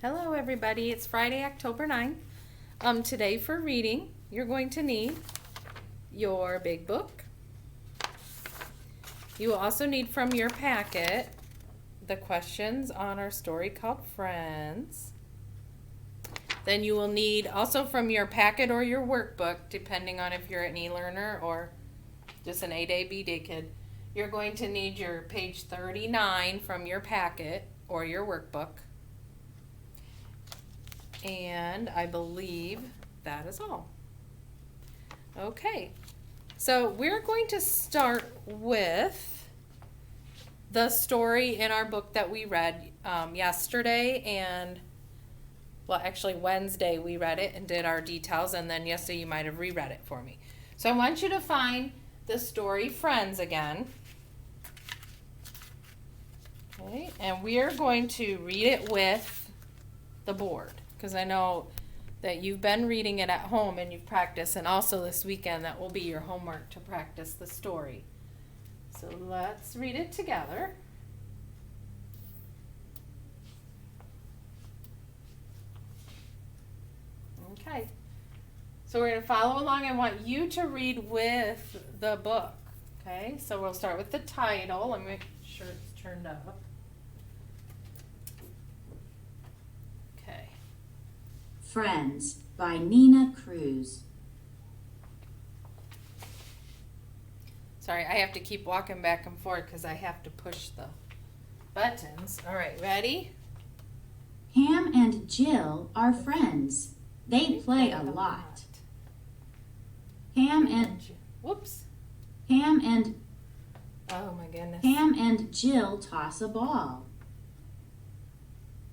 Hello everybody, it's Friday, October 9th. Today for reading, you're going to need your big book. You will also need from your packet the questions on our story called Friends. Then you will need also from your packet or your workbook, depending on if you're an e-learner or just an A-Day, B-Day kid. You're going to need your page 39 from your packet or your workbook. And I believe that is all. Okay, so we're going to start with the story in our book that we read yesterday and, well, actually Wednesday we read it and did our details, and then yesterday you might have reread it for me. So I want you to find the story Friends again. Okay, and we are going to read it with the board, because I know that you've been reading it at home and you've practiced, and also this weekend that will be your homework to practice the story. So let's read it together. Okay, so we're going to follow along. I want you to read with the book. Okay, so we'll start with the title. Let me make sure it's turned up. Friends by Nina Cruz. Sorry, I have to keep walking back and forth because I have to push the buttons. All right, ready? Pam and Jill are friends. They play a lot. Pam and Whoops. Pam and Oh my goodness. Pam and Jill toss a ball.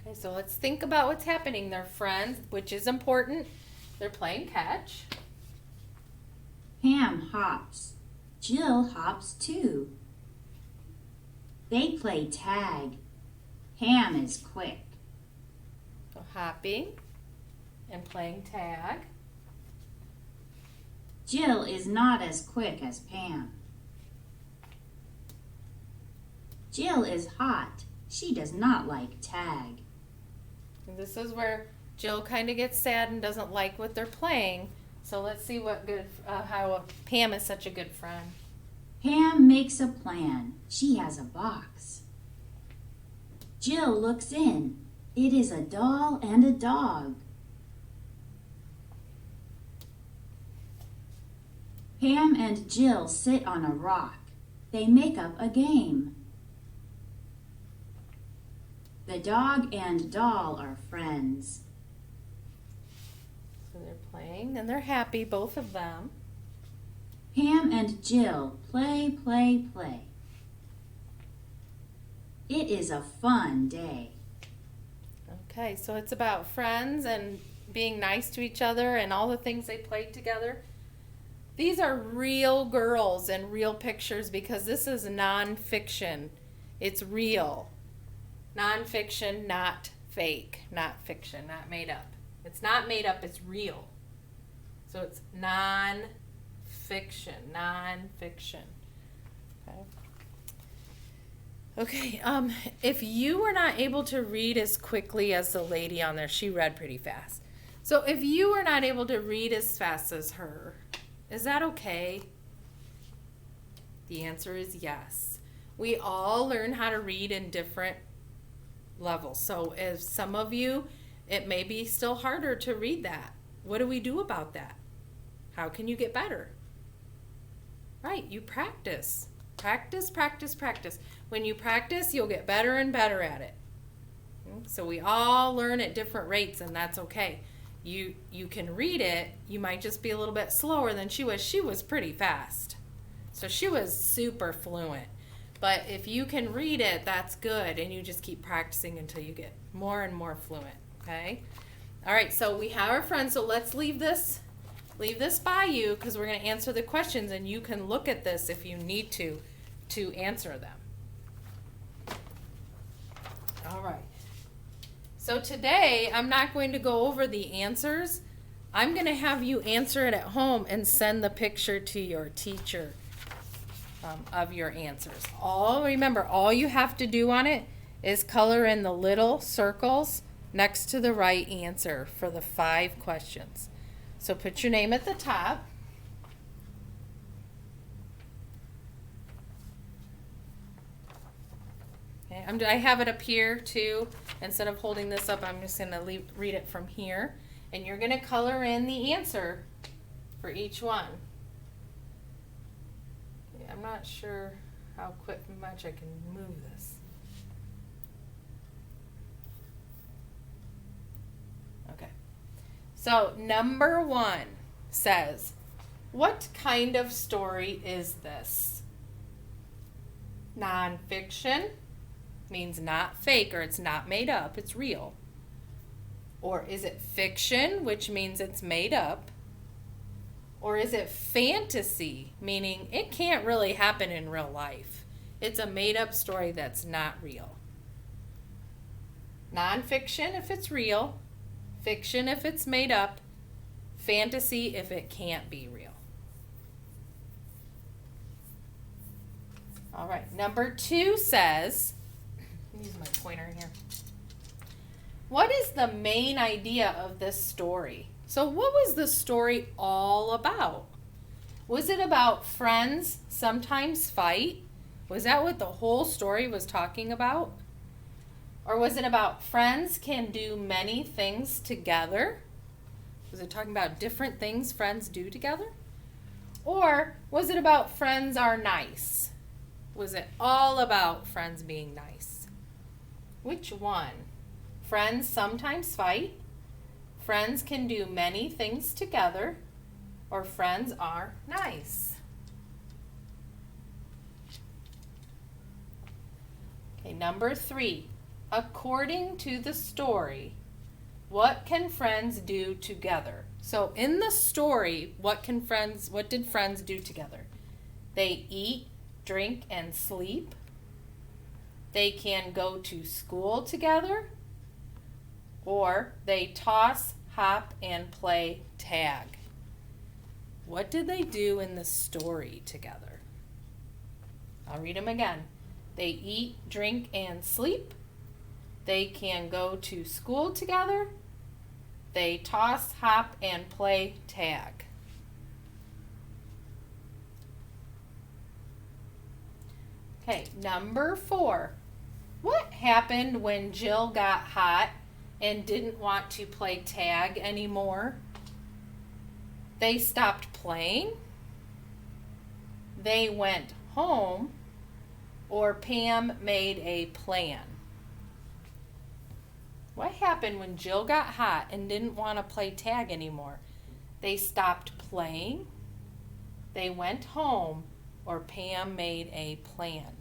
Okay, so let's think about what's happening. They're friends, which is important. They're playing catch. Pam hops. Jill hops too. They play tag. Pam is quick. So hopping and playing tag. Jill is not as quick as Pam. Jill is hot. She does not like tag. And this is where Jill kind of gets sad and doesn't like what they're playing. So let's see how Pam is such a good friend. Pam makes a plan. She has a box. Jill looks in. It is a doll and a dog. Pam and Jill sit on a rock. They make up a game. The dog and doll are friends. So they're playing and they're happy, both of them. Pam and Jill play, play, play. It is a fun day. Okay, so it's about friends and being nice to each other and all the things they played together. These are real girls and real pictures because this is nonfiction. It's real. Nonfiction, not fake, not fiction, not made up. It's not made up, it's real. So it's nonfiction. Okay, if you were not able to read as quickly as the lady on there, she read pretty fast. So if you were not able to read as fast as her, is that okay? The answer is yes. We all learn how to read in different levels. So if some of you, it may be still harder to read that. What do we do about that? How can you get better? Right, you practice. Practice, practice, practice. When you practice, you'll get better and better at it. So we all learn at different rates, and that's okay. You can read it. You might just be a little bit slower than she was. She was pretty fast. So she was super fluent. But if you can read it, that's good, and you just keep practicing until you get more and more fluent, okay? All right, so we have our friends, so let's leave this by you because we're going to answer the questions, and you can look at this if you need to answer them. All right. So today, I'm not going to go over the answers. I'm going to have you answer it at home and send the picture to your teacher of your answers. Remember, all you have to do on it is color in the little circles next to the right answer for the 5 questions. So put your name at the top. Okay, I have it up here too. Instead of holding this up, I'm just going to read it from here. And you're going to color in the answer for each one. Okay, I'm not sure how much I can move this. Okay. So number 1 says, what kind of story is this? Nonfiction means not fake, or it's not made up, it's real. Or is it fiction, which means it's made up? Or is it fantasy, meaning it can't really happen in real life? It's a made up story that's not real. Nonfiction if it's real, fiction if it's made up, fantasy if it can't be real. All right, number 2 says, use my pointer here. What is the main idea of this story? So what was the story all about? Was it about friends sometimes fight? Was that what the whole story was talking about? Or was it about friends can do many things together? Was it talking about different things friends do together? Or was it about friends are nice? Was it all about friends being nice? Which one? Friends sometimes fight, friends can do many things together, or friends are nice? Okay, number 3. According to the story, what can friends do together? So in the story, what did friends do together? They eat, drink, and sleep. They can go to school together, or they toss, hop, and play tag. What did they do in the story together? I'll read them again. They eat, drink, and sleep. They can go to school together. They toss, hop, and play tag. Okay, number 4. What happened when Jill got hot and didn't want to play tag anymore? They stopped playing, they went home, or Pam made a plan. What happened when Jill got hot and didn't want to play tag anymore? They stopped playing, they went home, or Pam made a plan.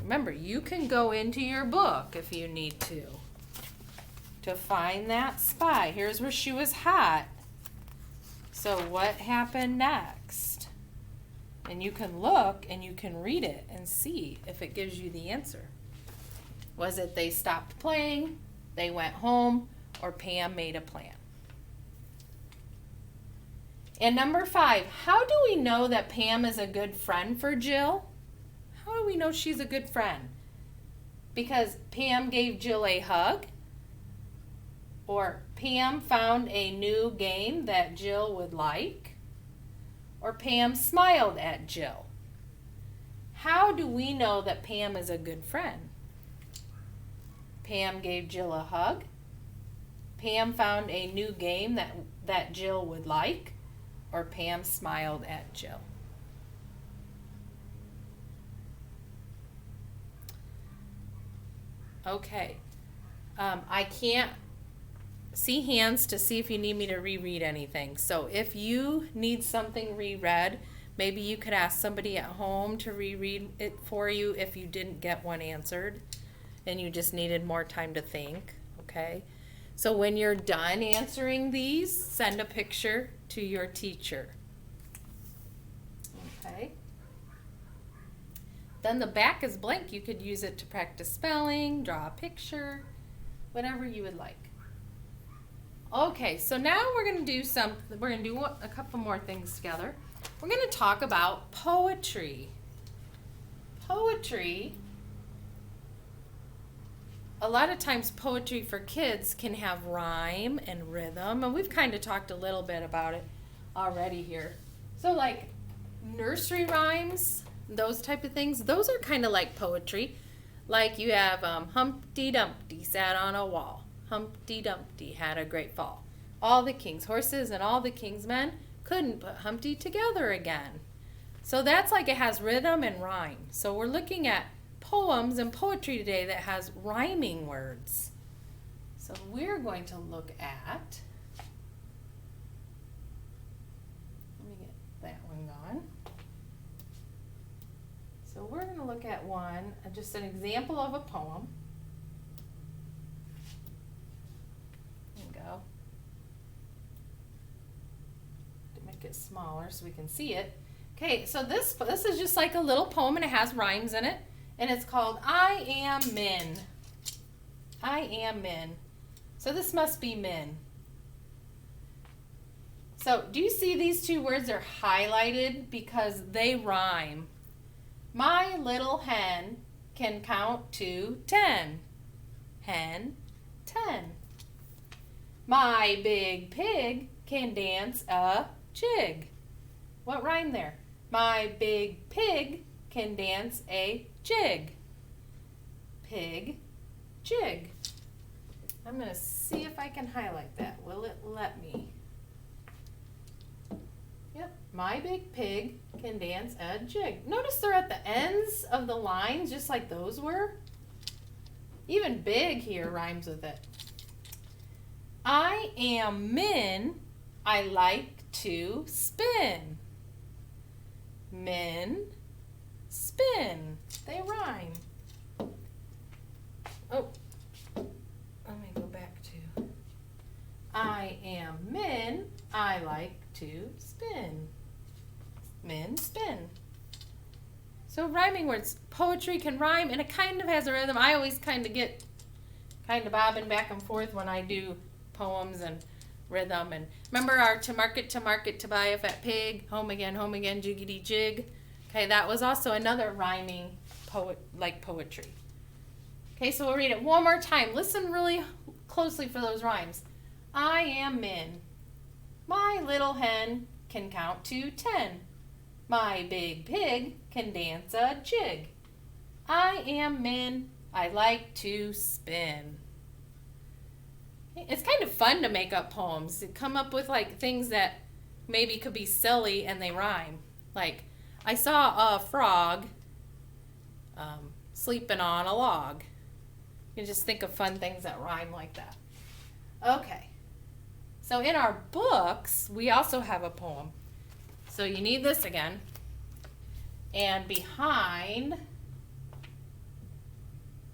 Remember, you can go into your book if you need to find that spot. Here's where she was hot. So what happened next? And you can look and you can read it and see if it gives you the answer. Was it they stopped playing, they went home, or Pam made a plan? And number 5, how do we know that Pam is a good friend for Jill? How do we know she's a good friend? Because Pam gave Jill a hug? Or Pam found a new game that Jill would like? Or Pam smiled at Jill? How do we know that Pam is a good friend? Pam gave Jill a hug? Pam found a new game that Jill would like? Or Pam smiled at Jill? Okay, I can't see hands to see if you need me to reread anything. So if you need something reread, maybe you could ask somebody at home to reread it for you if you didn't get one answered and you just needed more time to think, okay? So when you're done answering these, send a picture to your teacher, okay? Then the back is blank. You could use it to practice spelling, draw a picture, whatever you would like. Okay, so now we're going to do a couple more things together. We're going to talk about poetry. Poetry a lot of times poetry for kids can have rhyme and rhythm, and we've kind of talked a little bit about it already here. So like nursery rhymes, those type of things, those are kind of like poetry. Like you have Humpty Dumpty sat on a wall. Humpty Dumpty had a great fall. All the king's horses and all the king's men couldn't put Humpty together again. So that's like it has rhythm and rhyme. So we're looking at poems and poetry today that has rhyming words. So we're going to look at, let me get that one going. So we're going to look at one, just an example of a poem. There you go. To make it smaller so we can see it. Okay, so this is just like a little poem and it has rhymes in it. And it's called I Am Min. I Am Min. So this must be Min. So do you see these two words are highlighted because they rhyme? My little hen can count to 10. Hen, 10. My big pig can dance a jig. What rhyme there? My big pig can dance a jig. Pig, jig. I'm going to see if I can highlight that. Will it let me? Yep. My big pig can dance a jig. Notice they're at the ends of the lines just like those were. Even big here rhymes with it. I am Min. I like to spin. Min, spin. They rhyme. Oh, let me go back to I am Min. I like to spin. Min, spin. So rhyming words. Poetry can rhyme and it kind of has a rhythm. I always kind of get bobbing back and forth when I do poems and rhythm. And remember our to market, to buy a fat pig, home again, jiggity jig. Okay, that was also another rhyming poetry. Okay, so we'll read it one more time. Listen really closely for those rhymes. I am Min. My little hen can count to 10. My big pig can dance a jig. I am Min. I like to spin. It's kind of fun to make up poems. To come up with like things that maybe could be silly and they rhyme. Like, I saw a frog sleeping on a log. You can just think of fun things that rhyme like that. Okay. So in our books, we also have a poem. So you need this again. And behind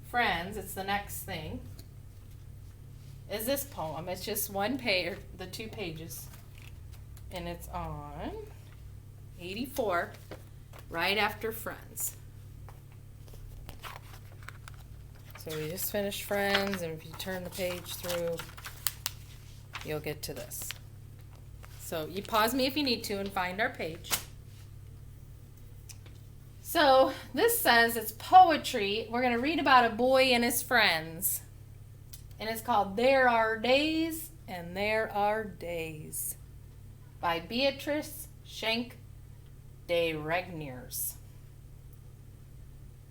Friends, it's the next thing, is this poem. It's just one page, or the 2 pages. And it's on 84, right after Friends. So we just finished Friends, and if you turn the page through, you'll get to this. So you pause me if you need to and find our page. So this says it's poetry. We're going to read about a boy and his friends. And it's called There Are Days and There Are Days by Beatrice Schenck de Regniers.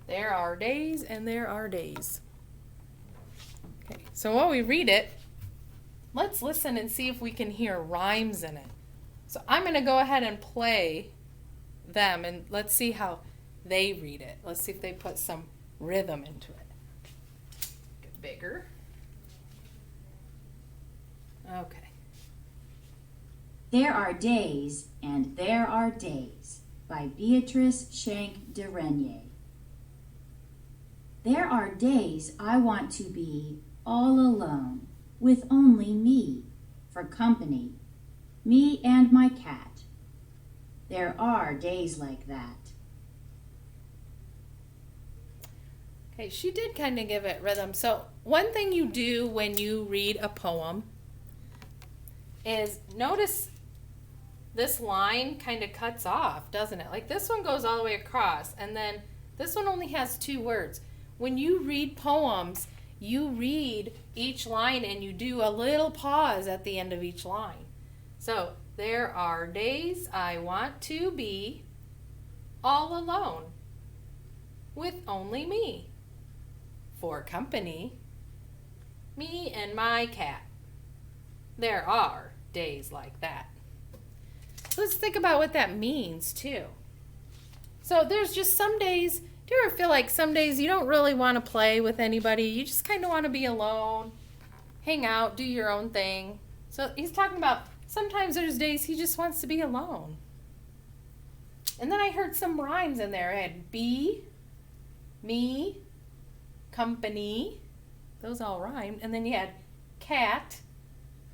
There are days and there are days. Okay, so while we read it, let's listen and see if we can hear rhymes in it. So I'm going to go ahead and play them and let's see how they read it. Let's see if they put some rhythm into it. Get bigger. Okay. There Are Days and There Are Days by Beatrice Schenck de Regniers. There are days I want to be all alone, with only me for company, me and my cat. There are days like that. Okay, she did kind of give it rhythm. So one thing you do when you read a poem is notice this line kind of cuts off, doesn't it? Like this one goes all the way across, and then this one only has 2 words. When you read poems, you read each line and you do a little pause at the end of each line. So, there are days I want to be all alone with only me. For company, me and my cat. There are days like that. Let's think about what that means too. So there's just some days, do you ever feel like some days you don't really want to play with anybody? You just kind of want to be alone, hang out, do your own thing. So he's talking about sometimes there's days he just wants to be alone. And then I heard some rhymes in there. I had be, me, company. Those all rhymed. And then you had cat,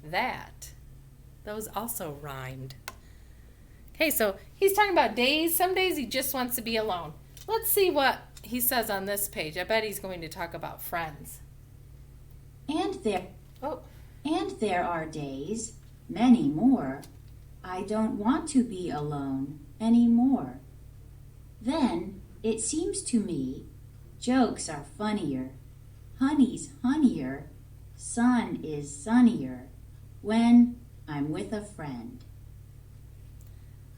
that. Those also rhymed. Okay, so he's talking about days. Some days he just wants to be alone. Let's see what he says on this page. I bet he's going to talk about friends. And there are days, many more, I don't want to be alone anymore. Then it seems to me jokes are funnier, honey's honeyer, sun is sunnier when I'm with a friend.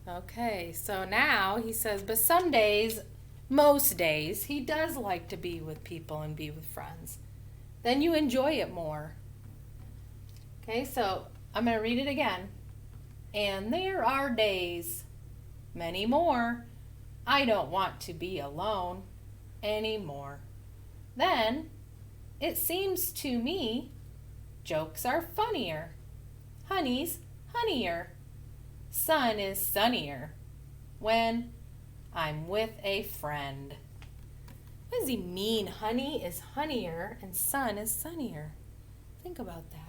Okay, so now he says, but some days, most days, he does like to be with people and be with friends. Then you enjoy it more. Okay, so I'm going to read it again. And there are days, many more, I don't want to be alone anymore. Then it seems to me jokes are funnier, honey's honeyer, sun is sunnier when I'm with a friend. What does he mean? Honey is honeyer and sun is sunnier. Think about that.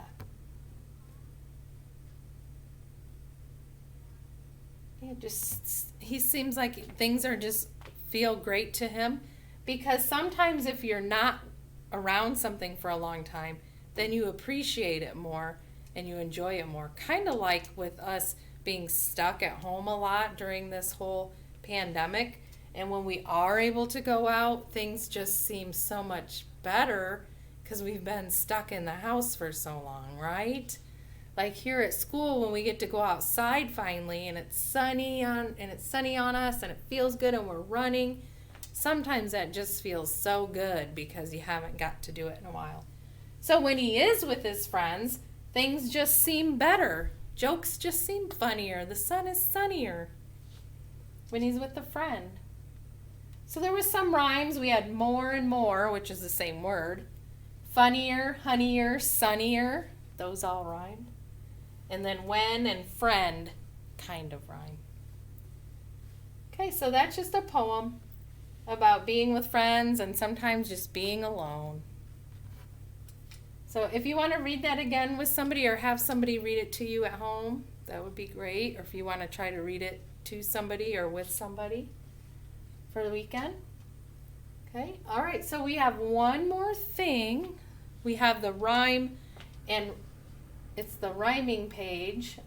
He seems like things are just feel great to him, because sometimes if you're not around something for a long time, then you appreciate it more and you enjoy it more. Kind of like with us being stuck at home a lot during this whole pandemic. And when we are able to go out, things just seem so much better because we've been stuck in the house for so long, right? Like here at school, when we get to go outside finally and it's sunny on us and it feels good and we're running, sometimes that just feels so good because you haven't got to do it in a while. So when he is with his friends, things just seem better. Jokes just seem funnier. The sun is sunnier when he's with a friend. So there was some rhymes. We had more and more, which is the same word. Funnier, honeyer, sunnier. Those all rhymed. And then when and friend kind of rhyme. Okay, so that's just a poem about being with friends and sometimes just being alone. So if you want to read that again with somebody or have somebody read it to you at home, that would be great. Or if you want to try to read it to somebody or with somebody for the weekend. Okay, all right, so we have one more thing. We have the rhyme, and it's the rhyming page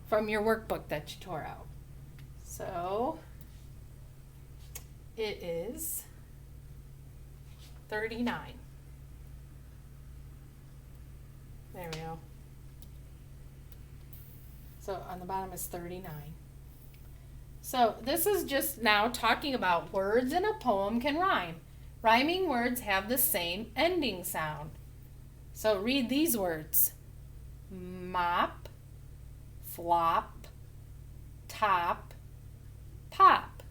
from your workbook that you tore out. So it is 39. There we go. So on the bottom is 39. So this is just now talking about words in a poem can rhyme. Rhyming words have the same ending sound. So read these words. Mop, flop, top, pop.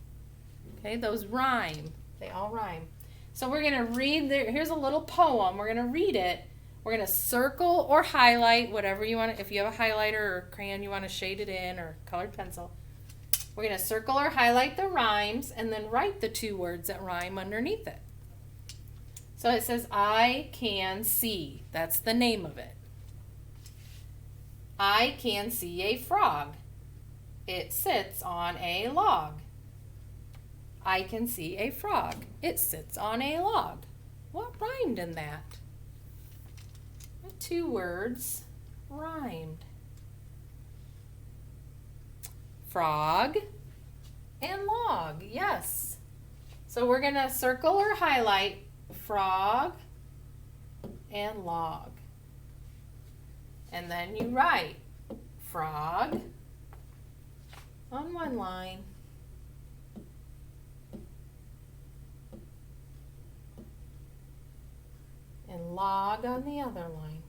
Okay, those rhyme. They all rhyme. So we're going to read, here's a little poem. We're going to read it. We're going to circle or highlight whatever you want. If you have a highlighter or crayon you want to shade it in, or colored pencil. We're going to circle or highlight the rhymes and then write the two words that rhyme underneath it. So it says, I can see. That's the name of it. I can see a frog. It sits on a log. I can see a frog. It sits on a log. What rhymed in that? What two words rhymed? Frog and log, yes. So we're going to circle or highlight frog and log. And then you write frog on one line, and log on the other line.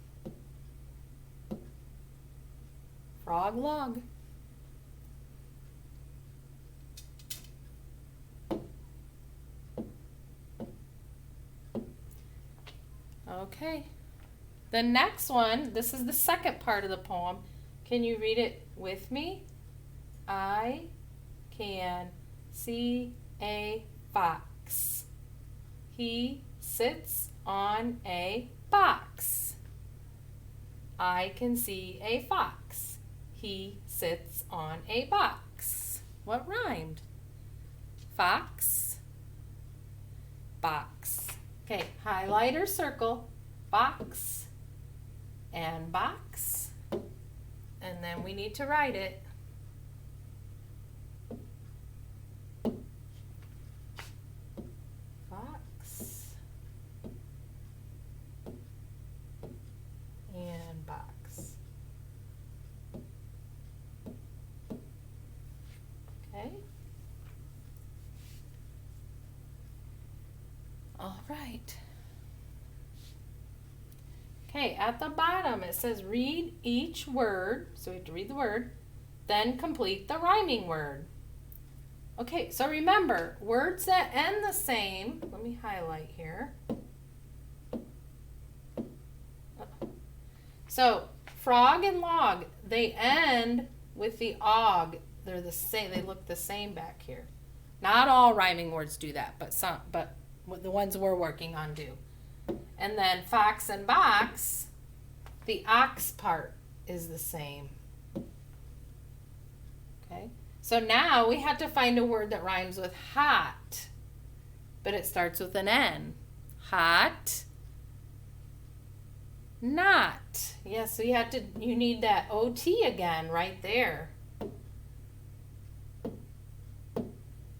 Frog log. Okay. The next one, this is the second part of the poem. Can you read it with me? I can see a fox. He sits on a box. I can see a fox. He sits on a box. What rhymed? Fox, box. Okay, highlight or circle, box and box. And then we need to write it. Fox and box. Okay. All right. Okay, at the bottom it says read each word, so we have to read the word, then complete the rhyming word. Okay, so remember, words that end the same, let me highlight here. So, frog and log, they end with the og. They're the same, they look the same back here. Not all rhyming words do that, but some, but the ones we're working on do. And then fox and box, the ox part is the same. Okay, so now we have to find a word that rhymes with hot, but it starts with an N. Hot, not. Yes, so you need that OT again right there.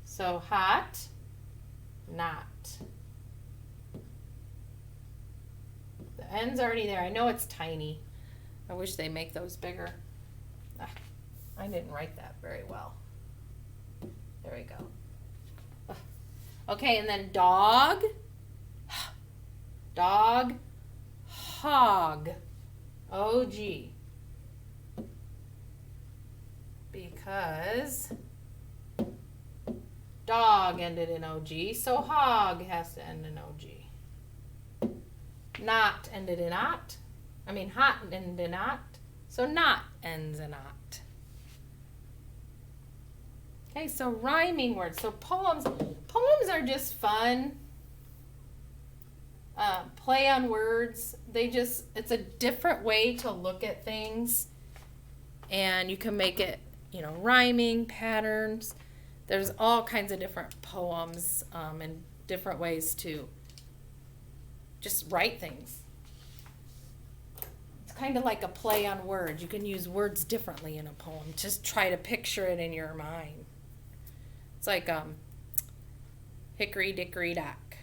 So hot, not. The N's already there. I know it's tiny. I wish they make those bigger. I didn't write that very well. There we go. Okay, and then dog, dog, hog, O-G. Because dog ended in O-G, so hog has to end in O-G. Not ended in ot. Hot ended in ot, so not ends in ot. Okay, so rhyming words. So poems are just fun. Play on words. It's a different way to look at things, and you can make it, rhyming patterns. There's all kinds of different poems and different ways to just write things. It's kind of like a play on words. You can use words differently in a poem. Just try to picture it in your mind. It's like hickory dickory dock.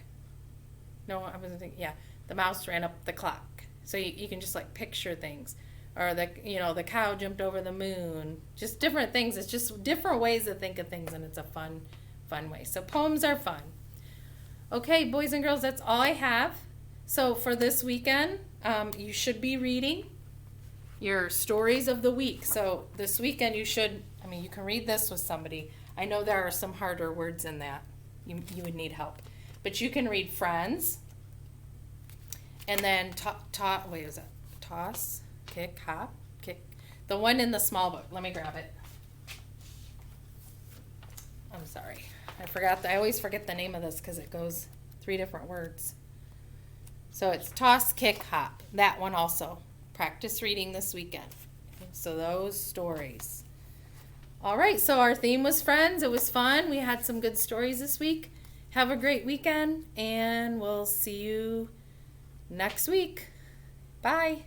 No, I wasn't thinking. Yeah, the mouse ran up the clock. So you can just like picture things, or the cow jumped over the moon. Just different things. It's just different ways to think of things, and it's a fun way. So poems are fun. Okay, boys and girls, that's all I have. So for this weekend, you should be reading your stories of the week. So this weekend you can read this with somebody. I know there are some harder words in that. You would need help. But you can read Friends. And then toss, kick, hop, kick. The one in the small book. Let me grab it. I'm sorry. I always forget the name of this because it goes 3 different words. So it's toss, kick, hop. That one also. Practice reading this weekend. So those stories. All right, so our theme was Friends. It was fun. We had some good stories this week. Have a great weekend, and we'll see you next week. Bye.